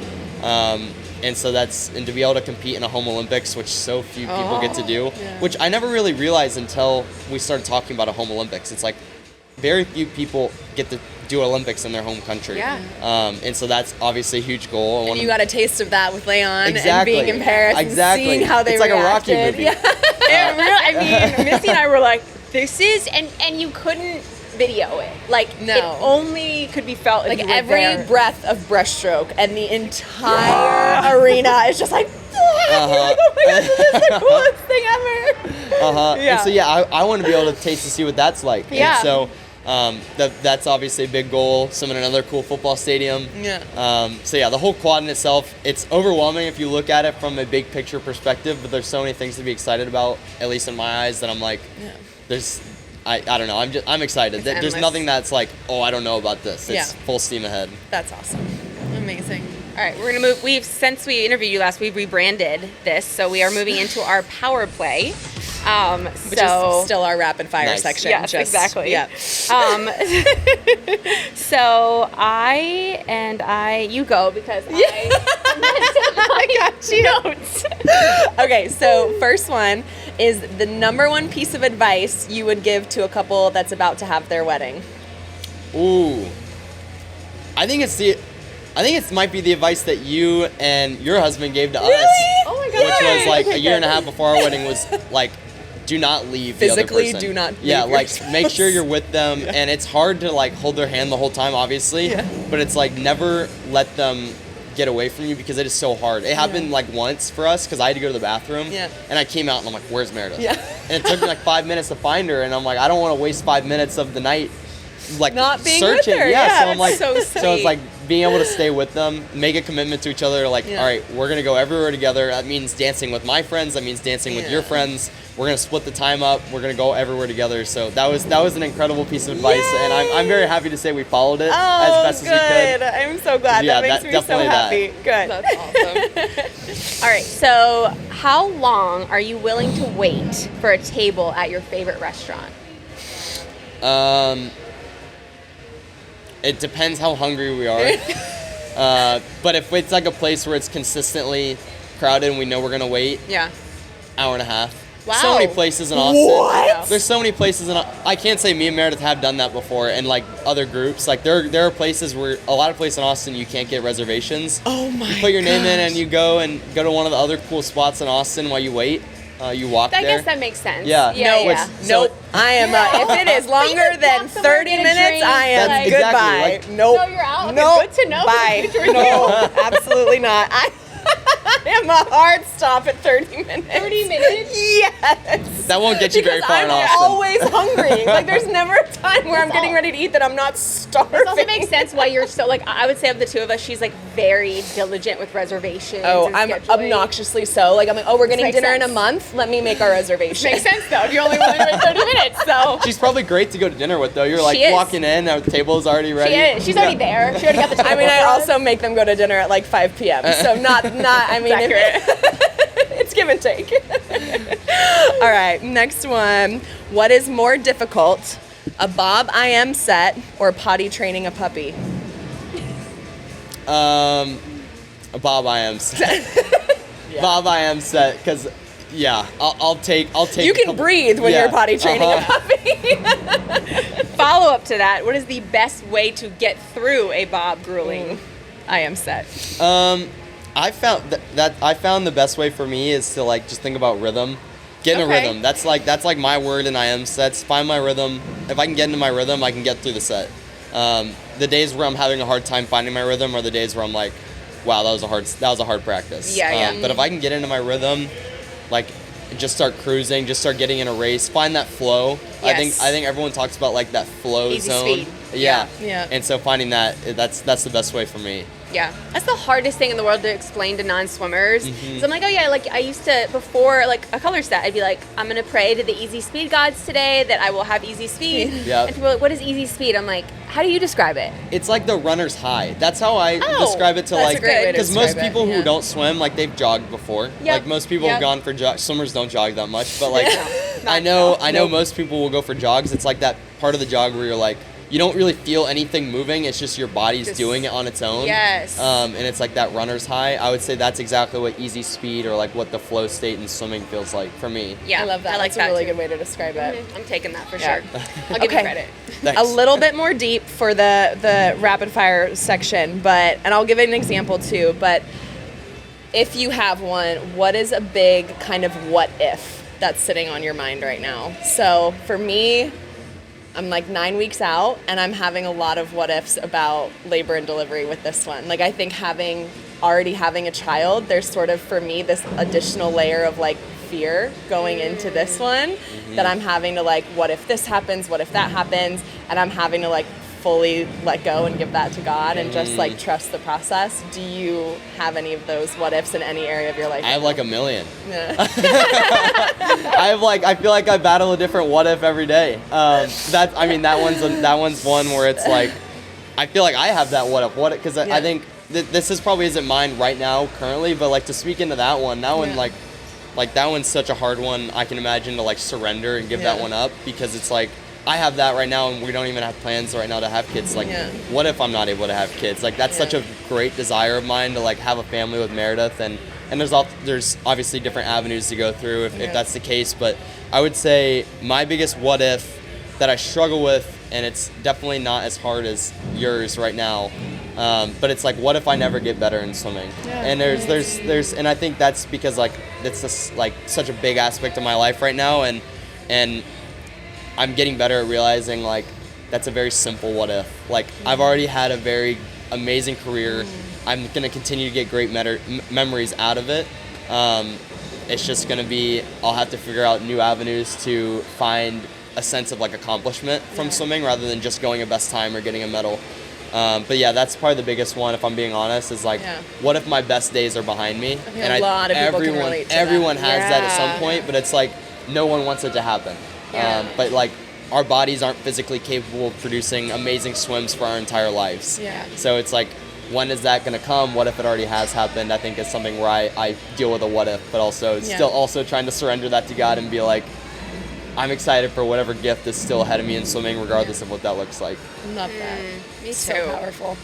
And so and to be able to compete in a home Olympics, which so few people get to do, which I never really realized until we started talking about a home Olympics. It's like very few people get to do Olympics in their home country. Yeah. And so that's obviously a huge goal. And you got a taste of that with Leon and Exactly. being in Paris and seeing how they It's like reacted. a Rocky movie. I mean, Missy and I were like, this is, and you couldn't video it. Like, No. it only could be felt if Like you were every there. breath of breaststroke and the entire arena is just like, you're like, oh my gosh, this is the coolest thing ever. And so I want to be able to taste to see what that's like. Yeah. And so that's obviously a big goal. Some in another cool football stadium. Yeah. So yeah, the whole quad in itself, it's overwhelming if you look at it from a big picture perspective, but there's so many things to be excited about, at least in my eyes, that I'm like, I don't know. I'm excited. There's endless. nothing that's like, oh, I don't know about this. It's full steam ahead. That's awesome. Amazing. All right, we're gonna move. Since we interviewed you last, we've rebranded this, so we are moving into our power play. Which is still our rapid fire Nice. section. Yes, exactly. Yeah. So you go because I got you notes. Okay, so first one is the number one piece of advice you would give to a couple that's about to have their wedding. Ooh. I think it might be the advice that you and your husband gave to us. Oh my Which was like a year and a half before our wedding was like, do not leave the other Physically, person. do not leave Yeah, your like spouse. make sure you're with them, and it's hard to like hold their hand the whole time, obviously. Yeah. But it's like never let them get away from you because it is so hard. It happened like once for us because I had to go to the bathroom. Yeah. And I came out and I'm like, where's Meredith? Yeah. And it took me like 5 minutes to find her, and I'm like, I don't want to waste 5 minutes of the night like Not being searching. with her. Yeah, so I'm that's like, so so it's sweet. like being able to stay with them, make a commitment to each other. Like, Yeah. all right, we're gonna go everywhere together. That means dancing with my friends. That means dancing with your Yeah. friends. We're gonna split the time up. We're gonna go everywhere together. So that was an incredible piece of advice, and I'm very happy to say we followed it as best good. as we could. I'm so glad. Yeah, that makes that- me so definitely that. happy. Good. That's awesome. All right, so how long are you willing to wait for a table at your favorite restaurant? It depends how hungry we are. But if it's like a place where it's consistently crowded and we know we're gonna wait, Yeah. hour and a half. Wow. So many places in Austin. What? There's so many places I can't say me and Meredith have done that before, and like other groups. Like there are places where a lot of places in Austin you can't get reservations. Oh my You put your name in and you go to one of the other cool spots in Austin while you wait. You walk I there. guess that makes sense. Yeah. Yeah. No, Yeah. which- Nope. I am. If it is longer could than walk somewhere, 30 get a minutes, drink, I am like- Exactly, goodbye. Nope. No, you're out? Okay, Nope. good to know. Bye. Good to No, absolutely not. I am a hard stop at 30 minutes. 30 minutes? Yes. That won't get you very Because far I'm in Austin. always hungry. Like there's never a time where I'm getting ready to eat that I'm not starving. It also makes sense why you're so, like, I would say of the two of us, she's like very diligent with reservations. Oh, and I'm scheduling. obnoxiously so. Like I'm like, oh, we're getting Makes dinner in a sense. month. Let me make our reservation. Makes sense though, if you're only willing to wait 30 minutes, so. She's probably great to go to dinner with though. You're like She is. walking in, the table's already ready. She is. She's already there. She already got the table. I mean, I for us. also make them go to dinner at like 5 p.m. So not. I mean, it's give and take. All right, next one. What is more difficult, a Bob I Am set or potty training a puppy? Bob, I am set. Bob, I am set because I'll take. You a can couple- breathe when Yeah, you're potty training a uh-huh. puppy. Follow up to that, what is the best way to get through a Bob grueling? I am set. I found I found the best way for me is to like just think about rhythm. Get in a Okay. rhythm. That's like my word in I am sets. Find my rhythm. If I can get into my rhythm, I can get through the set. The days where I'm having a hard time finding my rhythm are the days where I'm like, wow, that was a hard practice. Yeah. But if I can get into my rhythm, like just start cruising, just start getting in a race, find that flow. Yes. I think everyone talks about like that flow Easy zone. speed. Yeah. Yeah. And so finding that's the best way for me. Yeah, that's the hardest thing in the world to explain to non-swimmers. Mm-hmm. So I'm like, oh yeah, like I used to, before like a color set, I'd be like, I'm gonna pray to the easy speed gods today that I will have easy speed. Yeah. And people are like, what is easy speed? I'm like, how do you describe it? It's like the runner's high. That's how I describe it to that's like a great way to because most describe it, people yeah. who don't swim like they've jogged before. Yep. Like most people have Yep. gone for jogs. Swimmers don't jog that much, but like I No. know most people will go for jogs. It's like that part of the jog where you're like you don't really feel anything moving. It's just your body's Just- doing it on its own. Yes. And it's like that runner's high. I would say that's exactly what easy speed or like what the flow state in swimming feels like for me. Yeah, I love that. I like That's that a really too. good way to describe it. I'm taking that for Yeah. sure. I'll give you credit. Thanks. A little bit more deep for the rapid fire section, and I'll give it an example too, but if you have one, what is a big kind of what if that's sitting on your mind right now? So for me, I'm like 9 weeks out and I'm having a lot of what ifs about labor and delivery with this one. Like I think already having a child, there's sort of for me this additional layer of like fear going into this one that I'm having to like, what if this happens? What if that happens? And I'm having to like fully let go and give that to God and just like trust the process. Do you have any of those what ifs in any area of your life? I have like a million. Yeah. I feel like I battle a different what if every day. That one's one where it's like I feel like I have that what if because I think this is probably isn't mine right now currently, but like to speak into that one like that one's such a hard one. I can imagine to like surrender and give that one up because it's like I have that right now and we don't even have plans right now to have kids. Like what if I'm not able to have kids? Like that's such a great desire of mine to like have a family with Meredith and there's obviously different avenues to go through if that's the case, but I would say my biggest what if that I struggle with, and it's definitely not as hard as yours right now, but it's like what if I never get better in swimming? And there's and I think that's because like it's just like such a big aspect of my life right now, and I'm getting better at realizing like that's a very simple what if. Like I've already had a very amazing career. I'm gonna continue to get great memories out of it. It's just gonna be I'll have to figure out new avenues to find a sense of like accomplishment from swimming rather than just going a best time or getting a medal. But yeah, that's probably the biggest one, if I'm being honest, is like, what if my best days are behind me? And a lot of people can relate to that. Everyone has that at some point, but it's like no one wants it to happen. But like our bodies aren't physically capable of producing amazing swims for our entire lives. So it's like, when is that going to come? What if it already has happened? I think it's something where I deal with a what if, but also still also trying to surrender that to God and be like, I'm excited for whatever gift is still ahead of me in swimming, regardless of what that looks like. Love that. Me So too. powerful.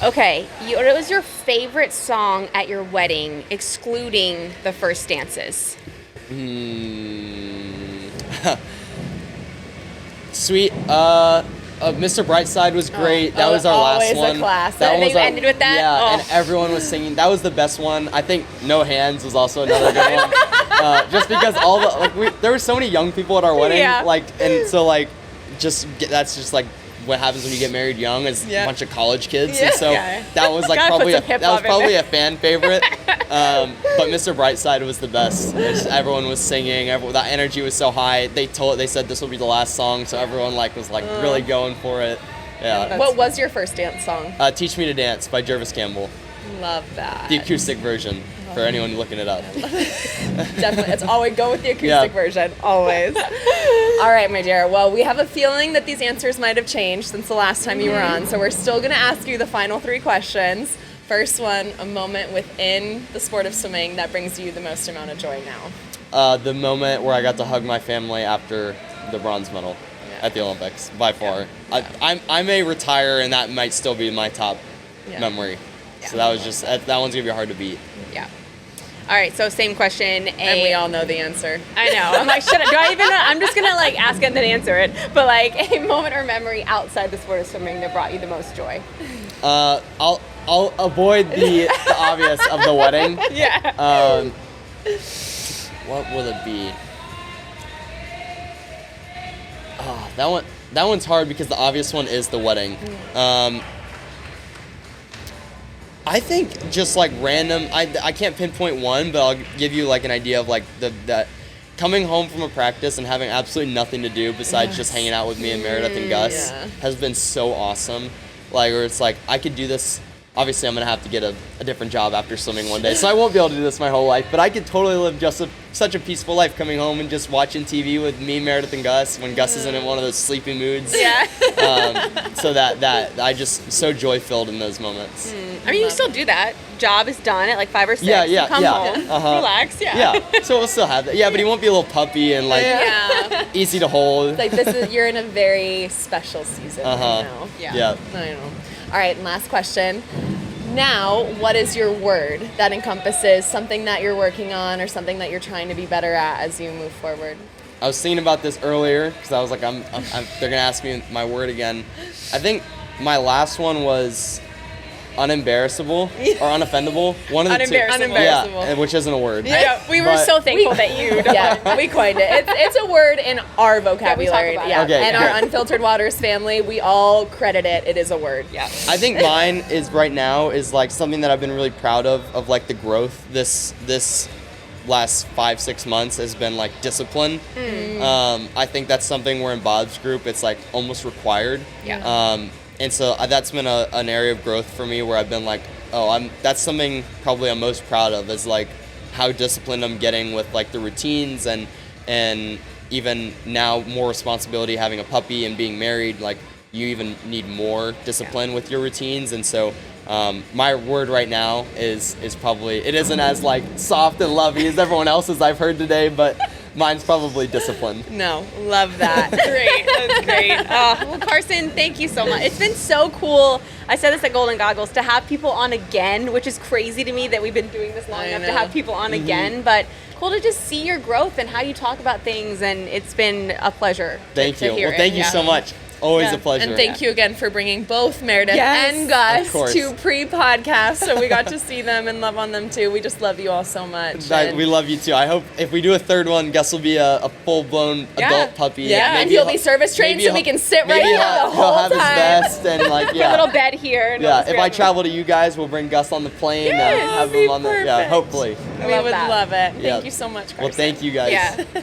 Okay, what was your favorite song at your wedding, excluding the first dances? Sweet. Mr. Brightside was great. That was our last one. Always a classic. That And was you ended with that? Yeah, Oh. and everyone was singing. That was the best one. I think No Hands was also another good one. Just because there were so many young people at our wedding, and so that's just like what happens when you get married young is a bunch of college kids, and so that was like Gotta put some probably hip-hop in a fan favorite. But Mr. Brightside was the best. Everyone was singing. That energy was so high. They said this will be the last song, so everyone was really going for it. Yeah. What was your first dance song? Teach Me to Dance by Jervis Campbell, Love that. the acoustic version for anyone looking it up. Definitely. It's always go with the acoustic version. Always. All right, my dear. Well, we have a feeling that these answers might have changed since the last time you were on, so we're still going to ask you the final 3 questions. First one, a moment within the sport of swimming that brings you the most amount of joy now. The moment where I got to hug my family after the bronze medal at the Olympics, by far. I may retire, and that might still be my top memory. So that was that one's going to be hard to beat. Yeah. All right, so same question. And we all know the answer. I know. I'm like, do I even know? I'm just going to ask it and then answer it. But a moment or memory outside the sport of swimming that brought you the most joy. I'll avoid the obvious of the wedding. Yeah. What will it be? That one's hard because the obvious one is the wedding. I think just random. I can't pinpoint one, but I'll give you an idea of that coming home from a practice and having absolutely nothing to do besides just hanging out with me and Meredith and Gus has been so awesome. Where it's I could do this. Obviously, I'm going to have to get a different job after swimming one day, so I won't be able to do this my whole life, but I could totally live just such a peaceful life coming home and just watching TV with me, Meredith, and Gus when Gus isn't in one of those sleepy moods. Yeah. So that I just so joy-filled in those moments. I mean, you still do that. Job is done at 5 or 6. You come home, relax, So we'll still have that. Yeah, but he won't be a little puppy and easy to hold. You're in a very special season right now. Yeah. I know. All right, and last question. Now, what is your word that encompasses something that you're working on or something that you're trying to be better at as you move forward? I was thinking about this earlier because I was like, they're gonna ask me my word again. I think my last one was unembarrassable or unoffendable. One of the two. Unembarrassable. Yeah, which isn't a word. We were so thankful that you. We coined it. It's a word in our vocabulary. about it. Okay, and our Unfiltered Waters family, we all credit it. It is a word. Yeah. I think mine is right now is something that I've been really proud of the growth this last 5-6 months has been discipline. I think that's something where in Bob's group it's almost required. Yeah. And so that's been an area of growth for me where I've been that's something probably I'm most proud of is how disciplined I'm getting with the routines and even now more responsibility having a puppy and being married, you even need more discipline with your routines. And so my word right now is probably, it isn't as soft and lovey as everyone else's I've heard today, but mine's probably discipline. No, love that. Great. That's great. Well, Carson, thank you so much. It's been so cool. I said this at Golden Goggles, to have people on again, which is crazy to me that we've been doing this long enough to have people on again, but cool to just see your growth and how you talk about things, and it's been a pleasure. Thank you. Hear Well, thank you so much. Always a pleasure. And thank you again for bringing both Meredith and Gus to pre-podcast, so we got to see them and love on them too. We just love you all so much. We love you too. I hope if we do a third one, Gus will be a full-blown adult puppy. Yeah, and he'll be service trained so we can sit right here the whole time. He'll have his vest and A little bed here. If I travel to you guys, we'll bring Gus on the plane and have him on the. Yeah, hopefully. We would love it. Thank you so much, Carson. Well, thank you guys. Yeah.